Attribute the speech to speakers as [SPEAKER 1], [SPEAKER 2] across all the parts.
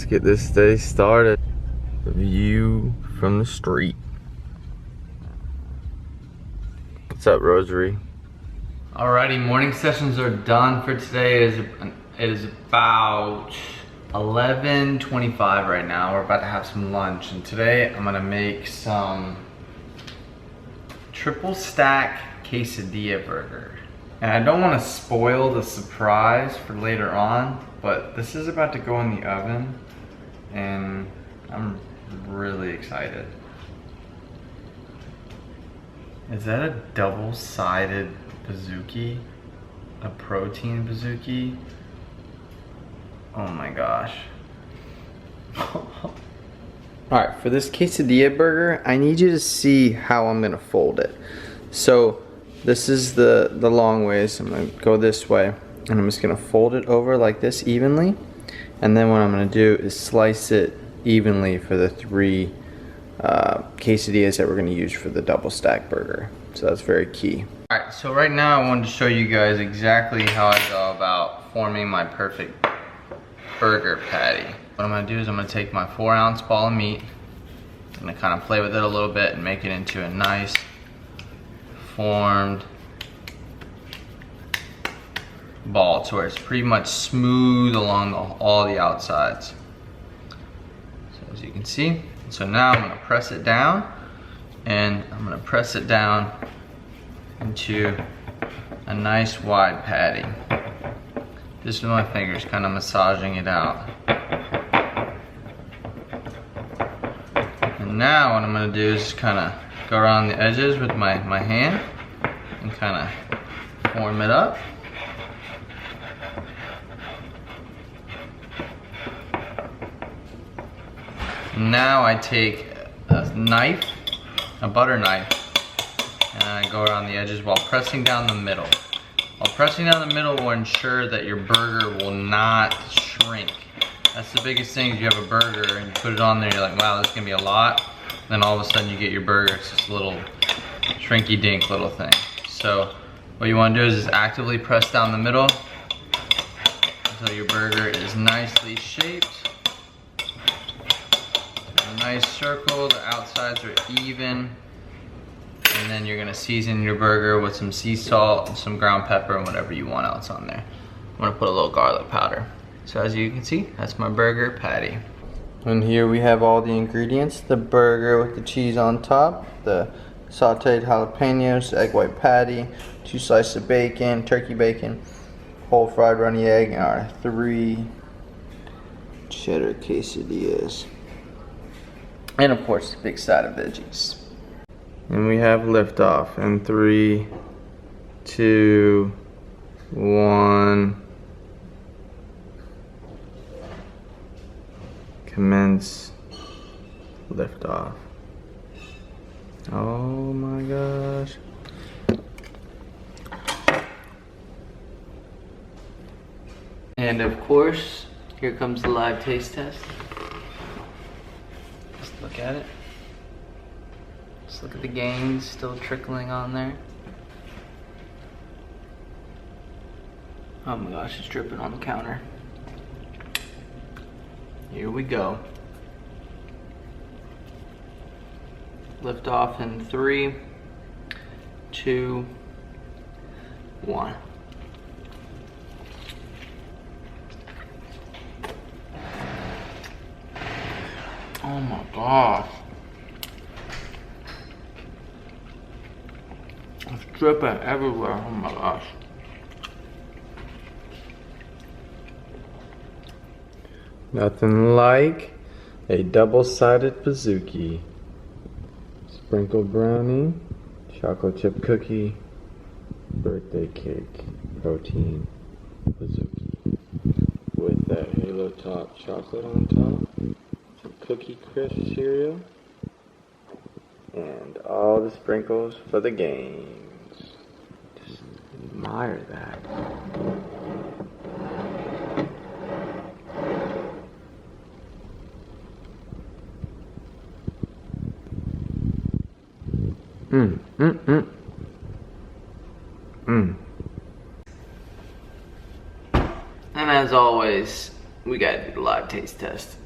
[SPEAKER 1] get this day started. The view from the street. What's up, Rosary? Alrighty, morning sessions are done for today. It is about 11:25 right now. We're about to have some lunch, and today I'm gonna make some triple stack quesadilla burger. And I don't want to spoil the surprise for later on, but this is about to go in the oven, and I'm really excited. Is that a double-sided Pizookie? A protein Pizookie? Oh my gosh. Alright, for this quesadilla burger, I need you to see how I'm gonna fold it. So, this is the long ways. I'm gonna go this way, and I'm just gonna fold it over like this evenly. And then what I'm gonna do is slice it evenly for the three quesadillas that we're gonna use for the double stack burger. So that's very key. Alright, so right now I wanted to show you guys exactly how I go about forming my perfect burger patty. What I'm gonna do is I'm gonna take my 4-ounce ball of meat. I'm gonna kind of play with it a little bit and make it into a nice formed ball to where it's pretty much smooth along all the outsides. So as you can see, so now I'm gonna press it down, and I'm gonna press it down into a nice wide patty. Just with my fingers, kind of massaging it out. And now what I'm gonna do is kind of go around the edges with my hand and kind of form it up. Now I take a knife, a butter knife, and I go around the edges while pressing down the middle. While pressing down the middle will ensure that your burger will not shrink. That's the biggest thing. Is you have a burger and you put it on there, you're like, wow, this is gonna be a lot. Then all of a sudden you get your burger, it's this little shrinky dink little thing. So what you want to do is just actively press down the middle until your burger is nicely shaped. A nice circle, the outsides are even. And then you're gonna season your burger with some sea salt and some ground pepper and whatever you want else on there. I'm gonna put a little garlic powder. So as you can see, that's my burger patty. And here we have all the ingredients. The burger with the cheese on top, the sauteed jalapenos, egg white patty, 2 slices of bacon, turkey bacon, whole fried runny egg, and our 3 cheddar quesadillas. And of course, a big side of veggies. And we have liftoff in 3, 2, 1. Commence liftoff. Oh my gosh. And of course, here comes the live taste test. Just look at it. Just look at the gains still trickling on there. Oh my gosh, it's dripping on the counter. Here we go. Lift off in 3, 2, 1. Oh my gosh. It's dripping everywhere. Oh my gosh. Nothing like a double-sided Pizookie. Sprinkled brownie, chocolate chip cookie, birthday cake, protein Pizookie. With that halo top chocolate on top, some cookie crisp cereal, and all the sprinkles for the gains. Just admire that. And as always, we gotta do the live taste test.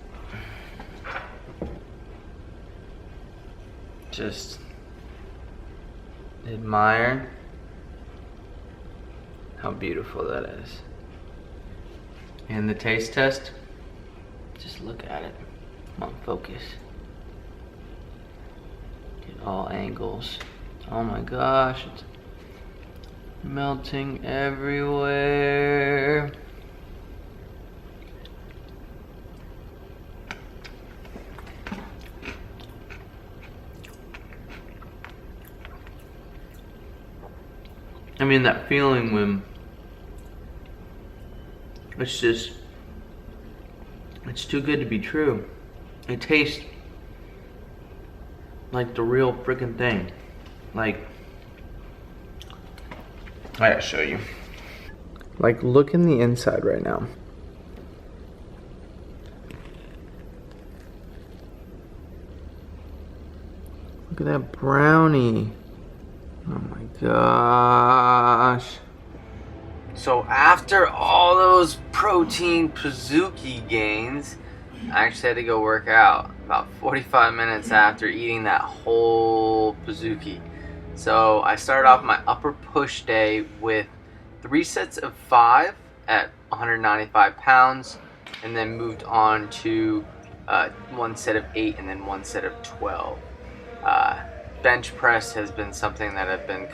[SPEAKER 1] just admire how beautiful that is. And the taste test, just look at it. Come on, focus. Get all angles. Oh my gosh, it's melting everywhere. I mean, that feeling when it's too good to be true. It tastes like the real freaking thing. Like, I gotta show you. Like, look in the inside right now. Look at that brownie. Oh my gosh. So after all those protein Pizookie gains, I actually had to go work out about 45 minutes after eating that whole Pizookie. So I started off my upper push day with 3 sets of 5 at 195 pounds, and then moved on to 1 set of 8 and then 1 set of 12. Bench press has been something that I've been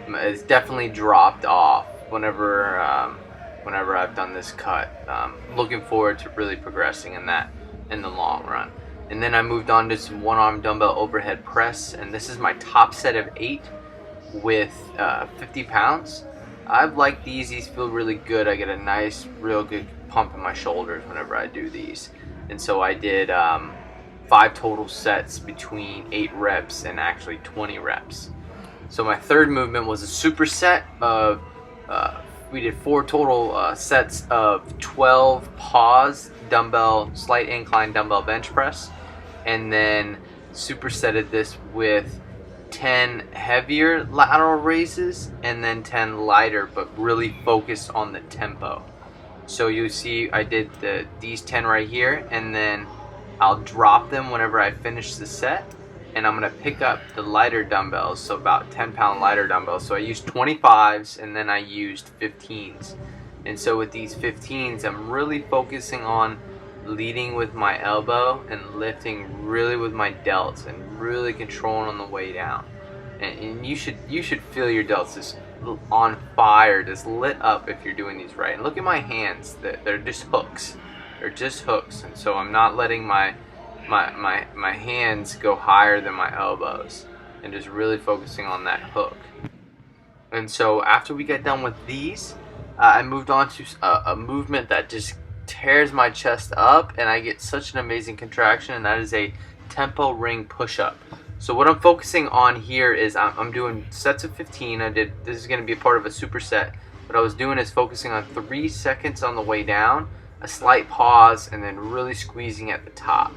[SPEAKER 1] it's definitely dropped off whenever I've done this cut. Looking forward to really progressing in that in the long run. And then I moved on to some one-arm dumbbell overhead press, and this is my top set of 8 with 50 pounds. I've liked these. These feel really good. I get a nice, real good pump in my shoulders whenever I do these. And so I did 5 total sets between 8 reps and actually 20 reps. So my third movement was a superset of, we did 4 total sets of 12 pause dumbbell, slight incline dumbbell bench press, and then supersetted this with 10 heavier lateral raises and then 10 lighter, but really focused on the tempo. So you see I did these 10 right here, and then I'll drop them whenever I finish the set, and I'm gonna pick up the lighter dumbbells, so about 10-pound lighter dumbbells. So I used 25s and then I used 15s. And so with these 15s, I'm really focusing on leading with my elbow and lifting really with my delts and really controlling on the way down. And you should feel your delts just on fire, just lit up if you're doing these right. And look at my hands; they're just hooks. They're just hooks, and so I'm not letting my hands go higher than my elbows, and just really focusing on that hook. And so after we get done with these, I moved on to a movement that just tears my chest up, and I get such an amazing contraction, and that is a tempo ring push-up. So what I'm focusing on here is I'm doing sets of 15. This is going to be a part of a superset. What I was doing is focusing on 3 seconds on the way down, a slight pause, and then really squeezing at the top.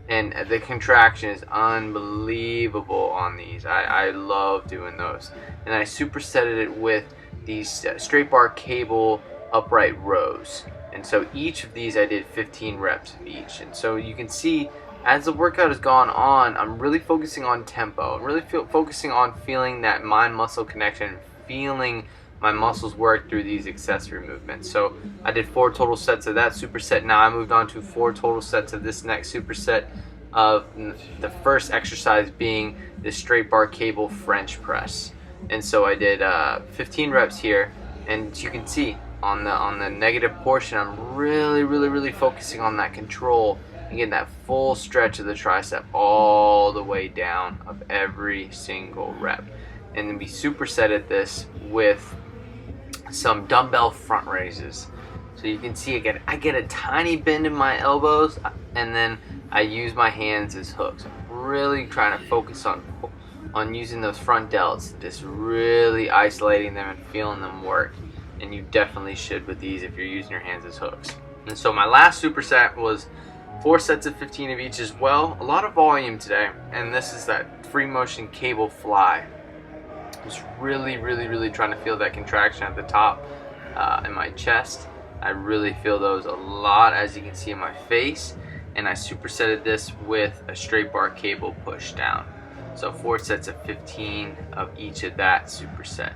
[SPEAKER 1] And the contraction is unbelievable on these. I love doing those. And I supersetted it with these straight bar cable upright rows. And so each of these I did 15 reps of each. And so you can see as the workout has gone on, I'm really focusing on tempo. I'm really focusing on feeling that mind-muscle connection, feeling my muscles work through these accessory movements. So I did 4 total sets of that superset. Now I moved on to 4 total sets of this next superset, of the first exercise being the straight bar cable French press. And so I did 15 reps here, and you can see on the negative portion, I'm really focusing on that control and getting that full stretch of the tricep all the way down of every single rep. And then we supersetted this with some dumbbell front raises. So you can see I get a tiny bend in my elbows, and then I use my hands as hooks. I'm really trying to focus on using those front delts, just really isolating them and feeling them work. And you definitely should with these if you're using your hands as hooks. And so my last superset was 4 sets of 15 of each as well. A lot of volume today, and this is that free motion cable fly. Just really trying to feel that contraction at the top in my chest. I really feel those a lot, as you can see in my face. And I supersetted this with a straight bar cable push down. So 4 sets of 15 of each of that superset.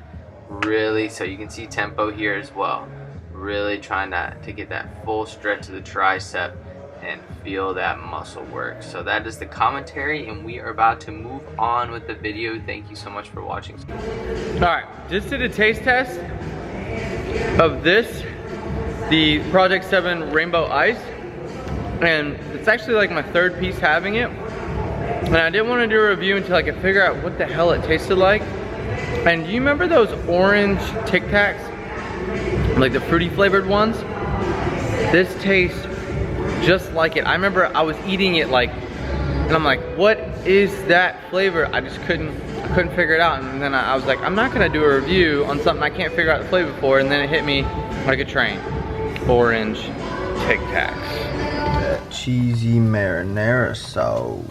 [SPEAKER 1] Really, so you can see tempo here as well. Really trying to get that full stretch of the tricep and feel that muscle work. So that is the commentary, and we are about to move on with the video. Thank you so much for watching. All right, just did a taste test of this, the Project 7 Rainbow Ice, and it's actually like my 3rd piece having it. And I didn't want to do a review until I could figure out what the hell it tasted like. And do you remember those orange Tic Tacs? Like the fruity flavored ones? This tastes just like it. I remember I was eating it like, and I'm like, what is that flavor? I just couldn't figure it out. And then I was like, I'm not gonna do a review on something I can't figure out the flavor for. And then it hit me like a train. Orange Tic Tacs. Cheesy marinara sauce.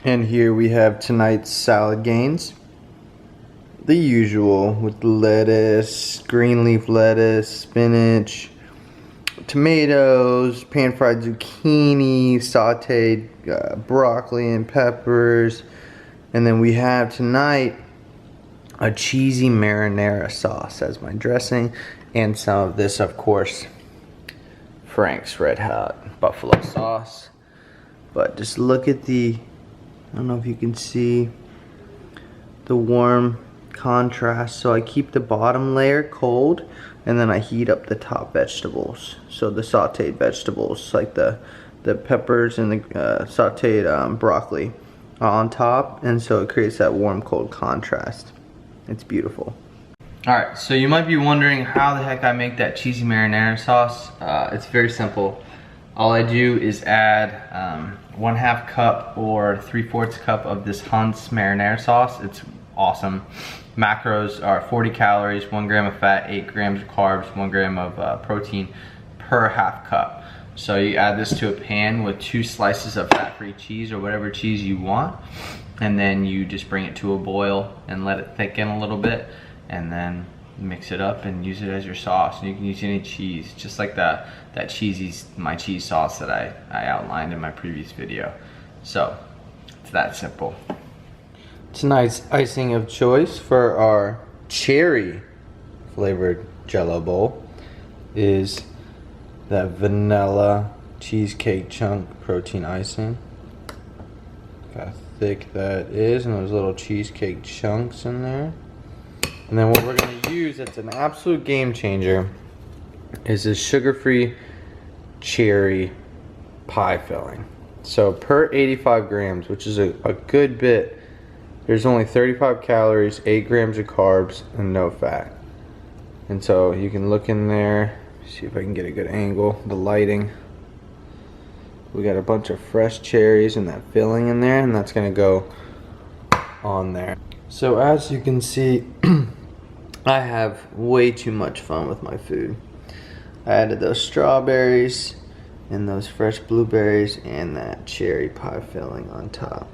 [SPEAKER 1] And here we have tonight's salad gains. The usual with lettuce, green leaf lettuce, spinach, tomatoes, pan-fried zucchini, sauteed broccoli and peppers. And then we have tonight a cheesy marinara sauce as my dressing, and some of this, of course, Frank's Red Hot buffalo sauce. But just look at the, I don't know if you can see the warm contrast. So I keep the bottom layer cold, and then I heat up the top vegetables. So the sauteed vegetables, like the peppers and the sauteed broccoli on top, and so it creates that warm cold contrast. It's beautiful. Alright, so you might be wondering how the heck I make that cheesy marinara sauce. It's very simple. All I do is add 1/2 cup or 3/4 cup of this Hunt's marinara sauce. It's awesome. Macros are 40 calories, 1 gram of fat, 8 grams of carbs, 1 gram of protein per 1/2 cup. So you add this to a pan with 2 slices of fat-free cheese or whatever cheese you want, and then you just bring it to a boil and let it thicken a little bit, and then mix it up and use it as your sauce. And you can use any cheese, just like that my cheese sauce that I outlined in my previous video. So it's that simple. Tonight's icing of choice for our cherry flavored Jello bowl is that vanilla cheesecake chunk protein icing. Look how thick that is, and those little cheesecake chunks in there. And then what we're gonna use, that's an absolute game changer, is this sugar-free cherry pie filling. So per 85 grams, which is a good bit, there's only 35 calories, 8 grams of carbs, and no fat. And so you can look in there, see if I can get a good angle, the lighting. We got a bunch of fresh cherries and that filling in there, and that's gonna go on there. So as you can see, I have way too much fun with my food. I added those strawberries and those fresh blueberries and that cherry pie filling on top.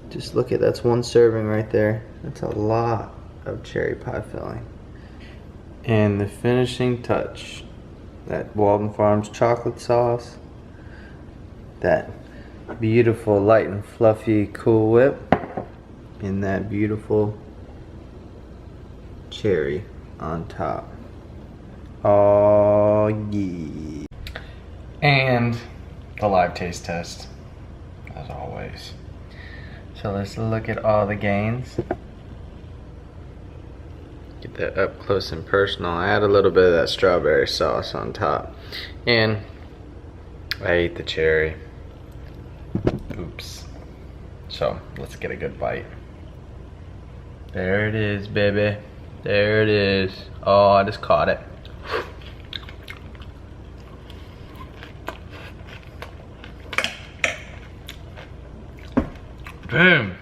[SPEAKER 1] Just look at, that's 1 serving right there. That's a lot of cherry pie filling. And the finishing touch, that Walden Farms chocolate sauce, that beautiful light and fluffy Cool Whip, and that beautiful cherry on top. Oh yeah. And the live taste test, as always. So let's look at all the gains. Get that up close and personal. I add a little bit of that strawberry sauce on top. And I ate the cherry. Oops. So let's get a good bite. There it is, baby. There it is. Oh, I just caught it. Damn.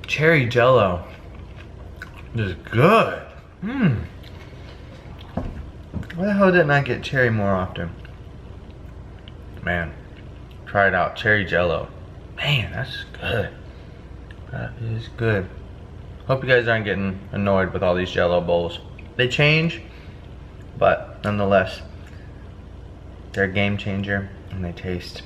[SPEAKER 1] Cherry Jello is good. Why the hell didn't I get cherry more often? Man, try it out. Cherry Jello. Man, that's good. That is good. Hope you guys aren't getting annoyed with all these Jello bowls. They change, but nonetheless, they're a game changer and they taste